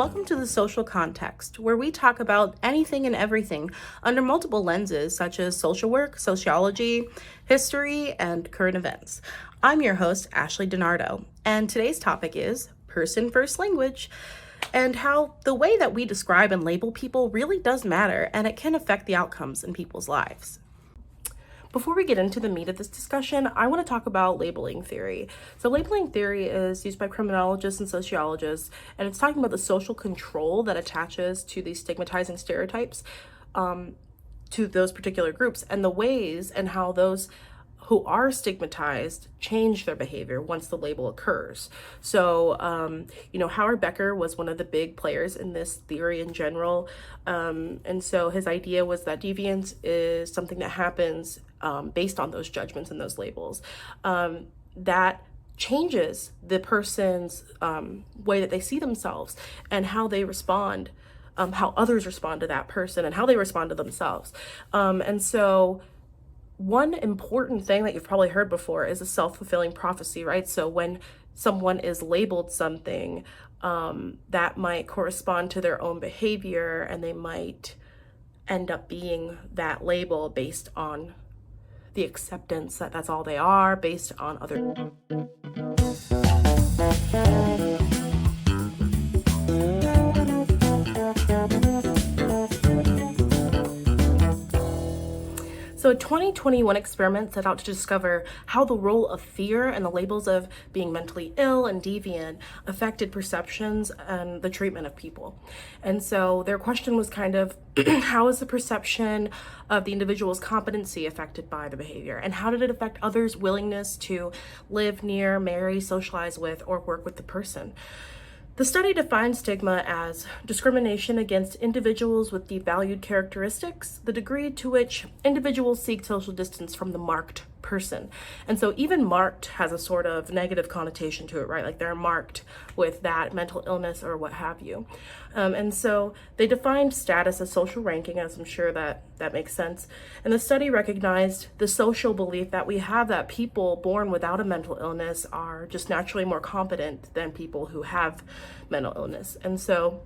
welcome to the social context, where we talk about anything and everything under multiple lenses such as social work, sociology, history, and current events. I'm your host, Ashley DiNardo, and today's topic is person first language and how the way that we describe and label people really does matter, and it can affect the outcomes in people's lives. Before we get into the meat of this discussion, I want to talk about labeling theory. So labeling theory is used by criminologists and sociologists, and it's talking about the social control that attaches to these stigmatizing stereotypes to those particular groups, and the ways and how those who are stigmatized change their behavior once the label occurs. So, Howard Becker was one of the big players in this theory in general. And so his idea was that deviance is something that happens based on those judgments and those labels that changes the person's way that they see themselves and how they respond, how others respond to that person and how they respond to themselves. And so one important thing that you've probably heard before is a self-fulfilling prophecy, right? So when someone is labeled something that might correspond to their own behavior, and they might end up being that label based on the acceptance that that's all they are, based on other. So a 2021 experiment set out to discover how the role of fear and the labels of being mentally ill and deviant affected perceptions and the treatment of people. And so their question was kind of, how is the perception of the individual's competency affected by the behavior? And how did it affect others' willingness to live near, marry, socialize with, or work with the person? The study defined stigma as discrimination against individuals with devalued characteristics, the degree to which individuals seek social distance from the marked person. And so even marked has a sort of negative connotation to it, right? Like they're marked with that mental illness or what have you. And so they defined status as social ranking, as I'm sure that makes sense. And the study recognized the social belief that we have that people born without a mental illness are just naturally more competent than people who have mental illness. And so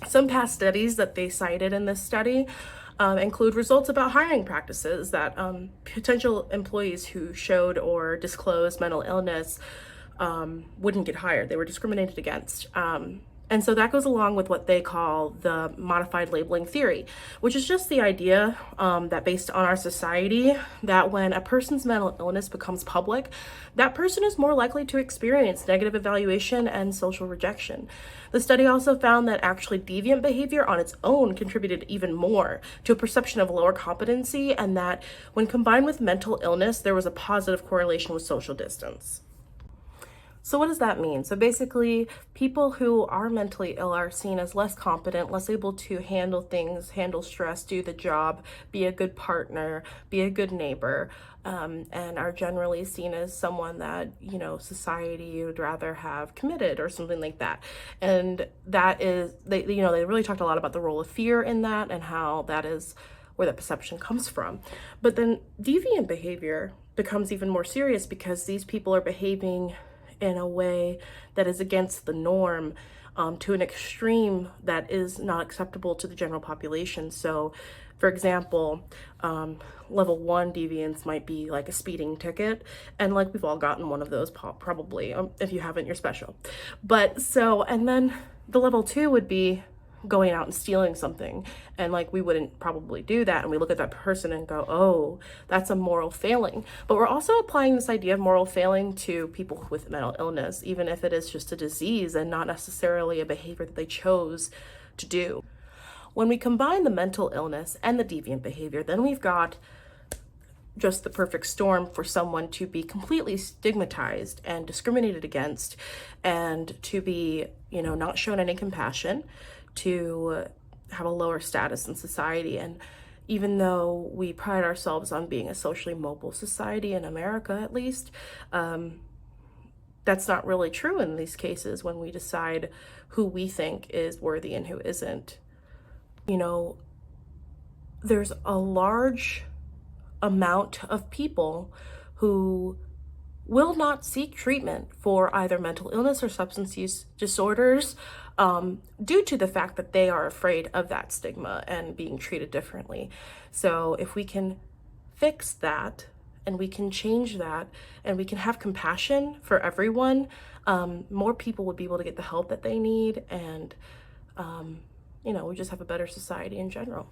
some past studies that they cited in this study include results about hiring practices that potential employees who showed or disclosed mental illness wouldn't get hired. They were discriminated against. And so that goes along with what they call the modified labeling theory, which is just the idea that based on our society, that when a person's mental illness becomes public, that person is more likely to experience negative evaluation and social rejection. The study also found that actually deviant behavior on its own contributed even more to a perception of lower competency, and that when combined with mental illness, there was a positive correlation with social distance. So what does that mean? So basically, people who are mentally ill are seen as less competent, less able to handle things, handle stress, do the job, be a good partner, be a good neighbor, and are generally seen as someone that, society would rather have committed or something like that. And that is, they really talked a lot about the role of fear in that and how that is where that perception comes from. But then deviant behavior becomes even more serious because these people are behaving in a way that is against the norm, to an extreme that is not acceptable to the general population. So, for example, level 1 deviance might be like a speeding ticket, and like we've all gotten one of those probably. If you haven't, you're special. But so, and then the level 2 would be going out and stealing something, and like we wouldn't probably do that, and we look at that person and go, oh, that's a moral failing. But we're also applying this idea of moral failing to people with mental illness, even if it is just a disease and not necessarily a behavior that they chose to do. When we combine the mental illness and the deviant behavior, then we've got just the perfect storm for someone to be completely stigmatized and discriminated against, and to be, not shown any compassion, to have a lower status in society. And even though we pride ourselves on being a socially mobile society in America, at least, that's not really true in these cases when we decide who we think is worthy and who isn't. There's a large amount of people who will not seek treatment for either mental illness or substance use disorders due to the fact that they are afraid of that stigma and being treated differently. So if we can fix that and we can change that and we can have compassion for everyone, more people would be able to get the help that they need, and we just have a better society in general.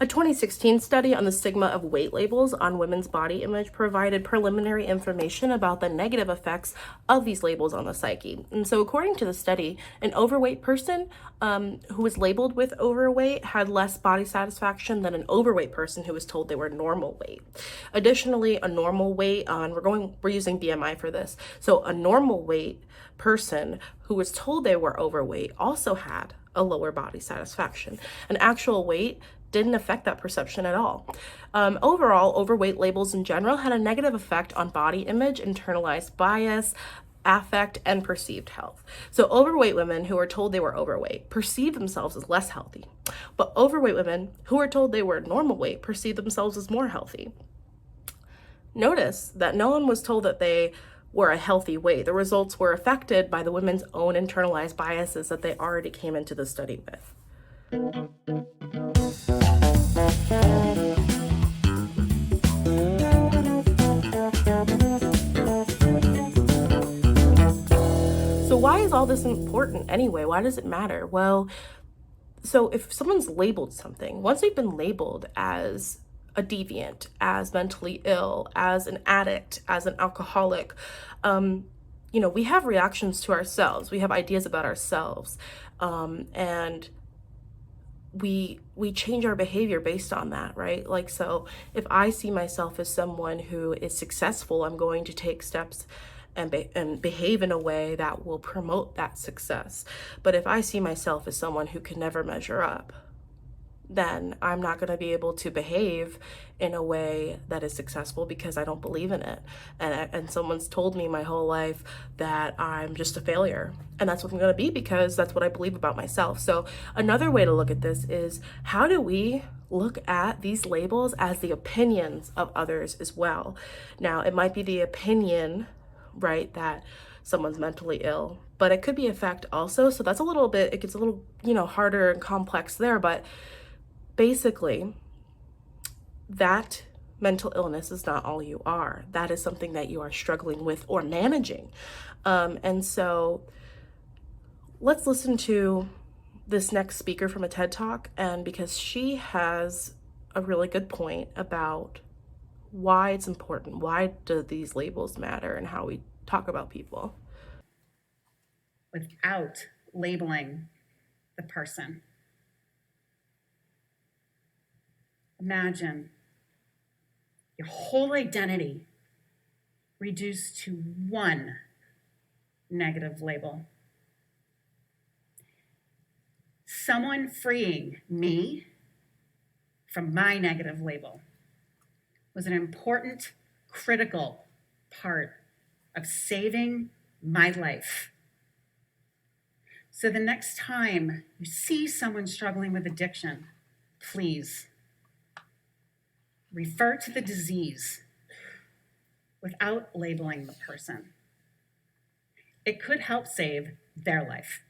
A 2016 study on the stigma of weight labels on women's body image provided preliminary information about the negative effects of these labels on the psyche. And so according to the study, an overweight person who was labeled with overweight had less body satisfaction than an overweight person who was told they were normal weight. Additionally, a normal weight, we're using BMI for this. So a normal weight person who was told they were overweight also had a lower body satisfaction. An actual weight didn't affect that perception at all. Overall, overweight labels in general had a negative effect on body image, internalized bias, affect, and perceived health. So overweight women who are told they were overweight perceive themselves as less healthy, but overweight women who are told they were normal weight perceive themselves as more healthy. Notice that no one was told that they were a healthy weight. The results were affected by the women's own internalized biases that they already came into the study with. So why is all this important anyway? Why does it matter? Well, so if someone's labeled something, once they've been labeled as a deviant, as mentally ill, as an addict, as an alcoholic, we have reactions to ourselves. We have ideas about ourselves, and we change our behavior based on that, right? Like, so if I see myself as someone who is successful, I'm going to take steps and behave in a way that will promote that success. But if I see myself as someone who can never measure up, then I'm not going to be able to behave in a way that is successful because I don't believe in it. And someone's told me my whole life that I'm just a failure. And that's what I'm going to be because that's what I believe about myself. So another way to look at this is, how do we look at these labels as the opinions of others as well? Now, it might be the opinion, right, that someone's mentally ill, but it could be a fact also. So that's it gets a little, harder and complex there. But basically, that mental illness is not all you are. That is something that you are struggling with or managing. And so let's listen to this next speaker from a TED Talk, and because she has a really good point about why it's important. Why do these labels matter and how we talk about people? Without labeling the person. Imagine your whole identity reduced to one negative label. Someone freeing me from my negative label was an important, critical part of saving my life. So the next time you see someone struggling with addiction, please refer to the disease without labeling the person. It could help save their life.